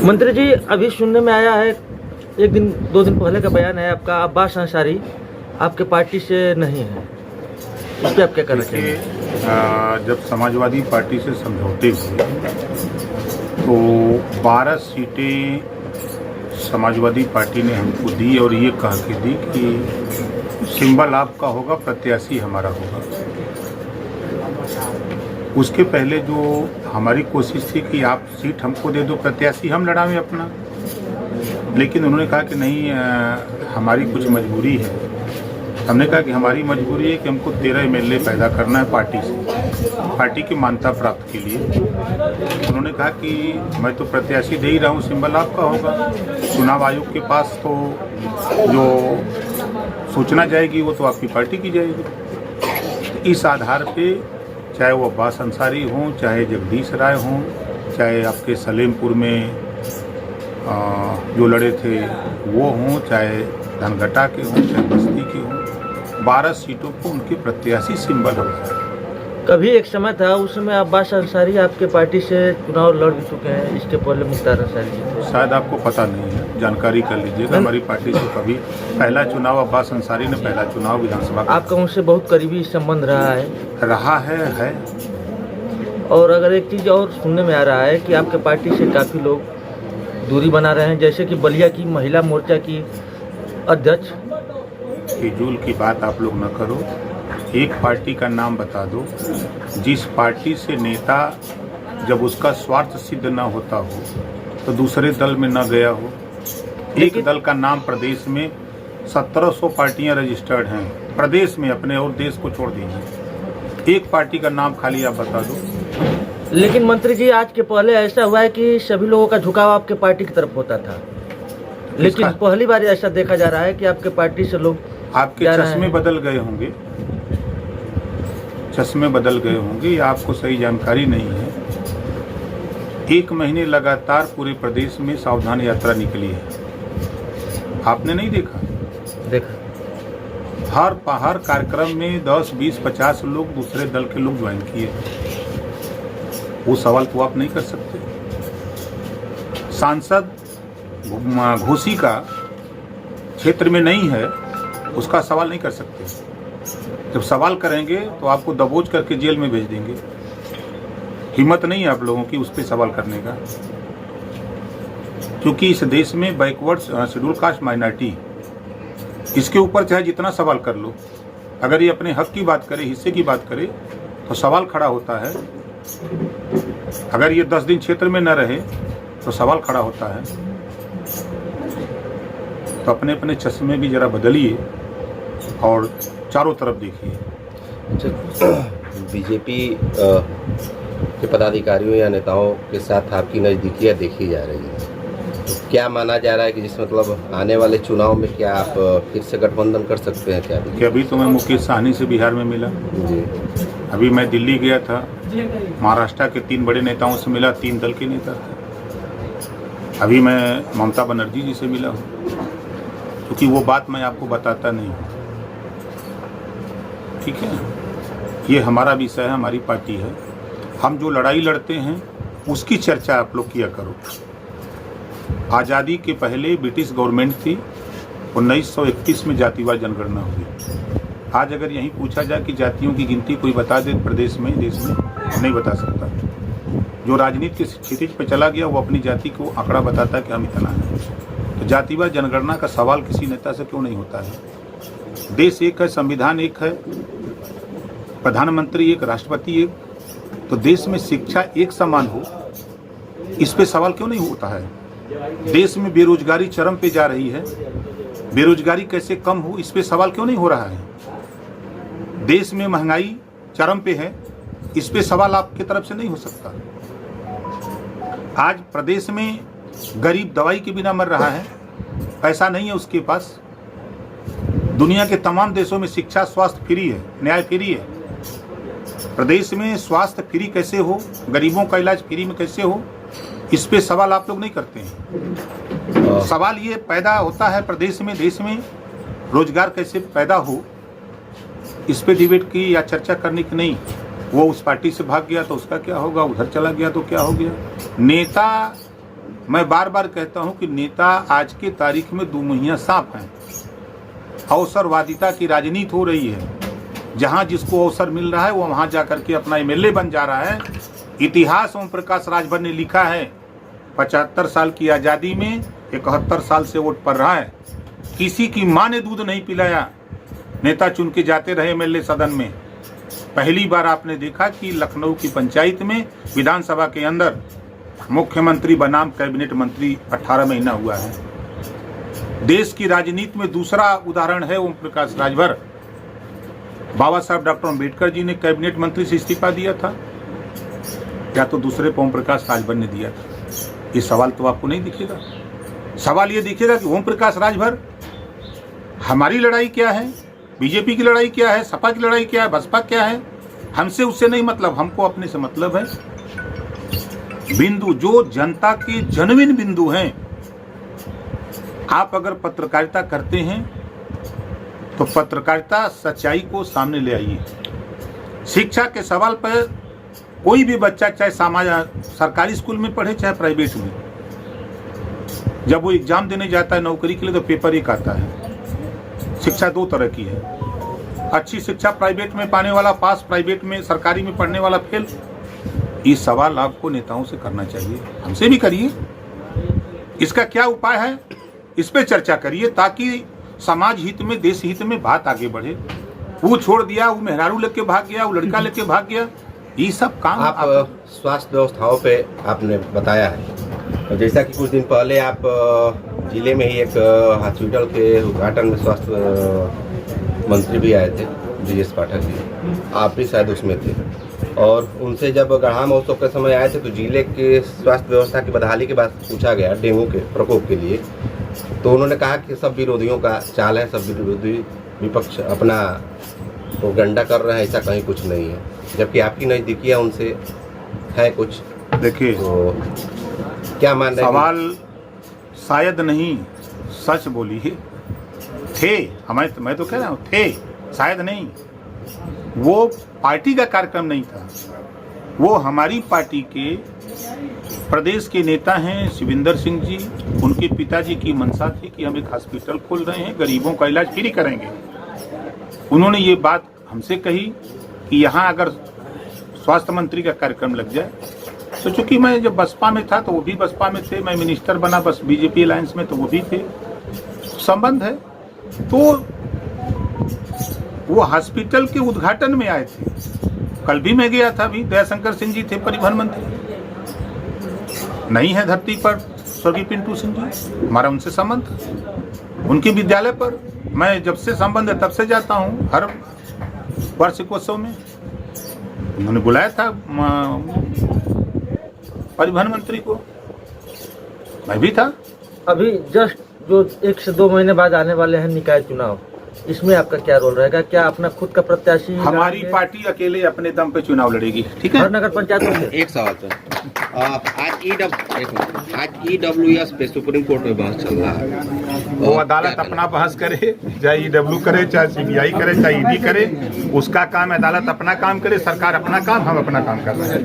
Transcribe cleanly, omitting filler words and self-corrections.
मंत्री जी, अभी सुनने में आया है, एक दिन 2 दिन पहले का बयान है आपका, अब्बास अंसारी आपके पार्टी से नहीं है, इस पर आप क्या कहना चाहिए? जब समाजवादी पार्टी से समझौते हुए तो 12 सीटें समाजवादी पार्टी ने हमको दी और ये कह के दी कि सिंबल आपका होगा, प्रत्याशी हमारा होगा। उसके पहले जो हमारी कोशिश थी कि आप सीट हमको दे दो, प्रत्याशी हम लड़ावें अपना, लेकिन उन्होंने कहा कि नहीं, हमारी कुछ मजबूरी है। हमने कहा कि हमारी मजबूरी है कि हमको 13 MLA पैदा करना है पार्टी से, पार्टी की मान्यता प्राप्त के लिए। उन्होंने कहा कि मैं तो प्रत्याशी दे ही रहा हूँ, सिंबल आपका होगा। चुनाव आयोग के पास तो जो सूचना जाएगी वो तो आपकी पार्टी की जाएगी। इस आधार पे चाहे वो अब्बास अंसारी हों, चाहे जगदीश राय हों, चाहे आपके सलेमपुर में जो लड़े थे वो हों, चाहे धनघटा के हों, चाहे बस्ती के हों, 12 सीटों को उनके प्रत्याशी सिंबल होगा। कभी एक समय था, उस समय अब्बास अंसारी आपके पार्टी से चुनाव लड़ भी चुके हैं, इसके पहले मुख्तार अंसारी जी थे। शायद आपको पता नहीं है, जानकारी कर लीजिएगा। हमारी पार्टी से कभी पहला चुनाव अब्बास अंसारी ने पहला चुनाव विधानसभा का। आपका उनसे बहुत करीबी संबंध रहा है। और अगर एक चीज़ और सुनने में आ रहा है कि आपके पार्टी से काफ़ी लोग दूरी बना रहे हैं, जैसे कि बलिया की महिला मोर्चा की अध्यक्ष। फिजूल की बात आप लोग न करो। एक पार्टी का नाम बता दो जिस पार्टी से नेता जब उसका स्वार्थ सिद्ध न होता हो तो दूसरे दल में न गया हो। एक दल का नाम प्रदेश में 1700 पार्टियां रजिस्टर्ड हैं प्रदेश में, अपने और देश को छोड़ दीजिए। एक पार्टी का नाम खाली आप बता दो। लेकिन मंत्री जी, आज के पहले ऐसा हुआ है कि सभी लोगों का झुकाव आपके पार्टी की तरफ होता था, लेकिन पहली बार ऐसा देखा जा रहा है कि आपके पार्टी से लोग आपके चश्मे बदल गए होंगे, चश्मे बदल गए होंगे, या आपको सही जानकारी नहीं है। 1 महीने लगातार पूरे प्रदेश में सावधान यात्रा निकली है, आपने नहीं देखा? हर कार्यक्रम में 10, 20, 50 लोग दूसरे दल के लोग ज्वाइन किए। वो सवाल तो आप नहीं कर सकते। सांसद घोसी का क्षेत्र में नहीं है, उसका सवाल नहीं कर सकते। जब सवाल करेंगे तो आपको दबोच करके जेल में भेज देंगे। हिम्मत नहीं है आप लोगों की उस पर सवाल करने का, क्योंकि इस देश में बैकवर्ड शेड्यूल कास्ट माइनॉरिटी, इसके ऊपर चाहे जितना सवाल कर लो, अगर ये अपने हक की बात करे, हिस्से की बात करे, तो सवाल खड़ा होता है। अगर ये 10 दिन क्षेत्र में न रहे तो सवाल खड़ा होता है। तो अपने अपने चश्मे भी जरा बदलिए और चारों तरफ देखिए। बीजेपी के पदाधिकारियों या नेताओं के साथ आपकी नज़दीकियाँ देखी जा रही है, तो क्या माना जा रहा है कि जिस मतलब आने वाले चुनाव में क्या आप फिर से गठबंधन कर सकते हैं क्या? कि अभी तो मैं मुकेश सहनी से बिहार में मिला जी, अभी मैं दिल्ली गया था, महाराष्ट्र के 3 बड़े नेताओं से मिला, 3 दल के नेता थे। अभी मैं ममता बनर्जी जी से मिला हूँ, क्योंकि वो बात मैं आपको बताता नहीं हूँ, ठीक है? ये हमारा विषय है, हमारी पार्टी है। हम जो लड़ाई लड़ते हैं उसकी चर्चा आप लोग किया करो। आज़ादी के पहले ब्रिटिश गवर्नमेंट थी, 1931 में जातिवार जनगणना हुई। आज अगर यहीं पूछा जाए कि जातियों की गिनती कोई बता दे प्रदेश में, देश में, नहीं बता सकता। जो राजनीति के क्षितिज पर चला गया वो अपनी जाति को आंकड़ा बताता है कि हम इतना है। तो जातिवार जनगणना का सवाल किसी नेता से क्यों नहीं होता है? देश एक है, संविधान एक है, प्रधानमंत्री एक, राष्ट्रपति एक, तो देश में शिक्षा एक समान हो, इस पे सवाल क्यों नहीं होता है? देश में बेरोजगारी चरम पे जा रही है, बेरोजगारी कैसे कम हो, इस पे सवाल क्यों नहीं हो रहा है? देश में महंगाई चरम पे है, इस पे सवाल आपकी तरफ से नहीं हो सकता। आज प्रदेश में गरीब दवाई के बिना मर रहा है, पैसा नहीं है उसके पास। दुनिया के तमाम देशों में शिक्षा, स्वास्थ्य फ्री है, न्याय फ्री है। प्रदेश में स्वास्थ्य फ्री कैसे हो, गरीबों का इलाज फ्री में कैसे हो, इस पे सवाल आप लोग नहीं करते हैं। सवाल ये पैदा होता है प्रदेश में, देश में रोजगार कैसे पैदा हो, इस पे डिबेट की या चर्चा करने की नहीं। वो उस पार्टी से भाग गया तो उसका क्या होगा, उधर चला गया तो क्या हो गया। नेता मैं बार बार कहता हूं कि नेता आज के तारीख में दुमुहिया सांप हैं। अवसरवादिता की राजनीति हो रही है। जहां जिसको अवसर मिल रहा है वो वहां जाकर के अपना एमएलए बन जा रहा है। इतिहास ओम प्रकाश राजभर ने लिखा है, 75 साल की आज़ादी में 71 साल से वोट पड़ रहा है। किसी की माँ ने दूध नहीं पिलाया, नेता चुन के जाते रहे एमएलए सदन में। पहली बार आपने देखा कि लखनऊ की पंचायत में विधानसभा के अंदर मुख्यमंत्री बनाम कैबिनेट मंत्री 18 महीना हुआ है। देश की राजनीति में दूसरा उदाहरण है ओम प्रकाश राजभर। बाबा साहब डॉक्टर अम्बेडकर जी ने कैबिनेट मंत्री से इस्तीफा दिया था, या तो दूसरे ओम प्रकाश राजभर ने दिया था। ये सवाल तो आपको नहीं दिखेगा। सवाल ये दिखेगा कि ओम प्रकाश राजभर, हमारी लड़ाई क्या है, बीजेपी की लड़ाई क्या है, सपा की लड़ाई क्या है, बसपा क्या है, हमसे उससे नहीं मतलब, हमको अपने से मतलब है। बिंदु जो जनता के जेन्युइन बिंदु हैं। आप अगर पत्रकारिता करते हैं तो पत्रकारिता सच्चाई को सामने ले आइए। शिक्षा के सवाल पर कोई भी बच्चा, चाहे सरकारी स्कूल में पढ़े चाहे प्राइवेट में, जब वो एग्जाम देने जाता है नौकरी के लिए तो पेपर एक आता है। शिक्षा दो तरह की है, अच्छी शिक्षा प्राइवेट में पाने वाला पास, प्राइवेट में सरकारी में पढ़ने वाला फेल। ये सवाल आपको नेताओं से करना चाहिए, हमसे भी करिए। इसका क्या उपाय है इस पे चर्चा करिए, ताकि समाज हित में, देश हित में बात आगे बढ़े। वो छोड़ दिया, वो मेहरारू लेके भाग गया, वो लड़का लेके भाग गया, ये सब काम आप स्वास्थ्य व्यवस्थाओं पे आपने बताया है, और जैसा कि कुछ दिन पहले आप जिले में ही एक हॉस्पिटल के उद्घाटन में स्वास्थ्य मंत्री भी आए थे, BS पाठक जी, आप भी शायद उसमें थे। और उनसे जब गढ़ा महोत्सव के समय आए थे तो जिले के स्वास्थ्य व्यवस्था की बदहाली के बाद पूछा गया डेंगू के प्रकोप के लिए, तो उन्होंने कहा कि सब विरोधियों का चाल है, सब विरोधी विपक्ष अपना प्रोपेगेंडा कर रहे हैं, ऐसा कहीं कुछ नहीं है, जबकि आपकी नज़दीकियाँ उनसे है कुछ। देखिए, तो क्या मान रहे हैं? सवाल शायद नहीं, सच बोलिए। थे, मैं तो कह रहा हूँ थे, शायद नहीं। वो पार्टी का कार्यक्रम नहीं था, वो हमारी पार्टी के प्रदेश के नेता हैं शिविंदर सिंह जी। उनके पिताजी की मंशा थी कि हम एक हॉस्पिटल खोल रहे हैं, गरीबों का इलाज फ्री करेंगे। उन्होंने ये बात हमसे कही कि यहाँ अगर स्वास्थ्य मंत्री का कार्यक्रम लग जाए, तो चूंकि मैं जब बसपा में था तो वो भी बसपा में थे, मैं मिनिस्टर बना बस बीजेपी अलायंस में तो वो भी थे, संबंध है। तो वो हॉस्पिटल के उद्घाटन में आए थे, कल भी मैं गया था, अभी दयाशंकर सिंह जी थे परिवहन मंत्री, नहीं है धरती पर स्वर्गीय पिंटू सिंह जी, हमारा उनसे संबंध। उनके विद्यालय पर मैं जब से संबंध है तब से जाता हूँ, हर वार्षिकोत्सव में उन्होंने बुलाया था परिवहन मंत्री को, मैं भी था। अभी जस्ट जो 1 से 2 महीने बाद आने वाले हैं निकाय चुनाव, इसमें आपका क्या रोल रहेगा? क्या अपना खुद का प्रत्याशी? हमारी पार्टी अकेले अपने दम पे चुनाव लड़ेगी, ठीक है। हर नगर पंचायत में एक सवाल सर, आज EWS पे सुप्रीम कोर्ट में बहस चल रहा है। वो अदालत अपना बहस करे, चाहे EW करे, चाहे CBI करे, चाहे ED करे, उसका काम, अदालत अपना काम करे, सरकार अपना काम, हम अपना काम कर रहे हैं।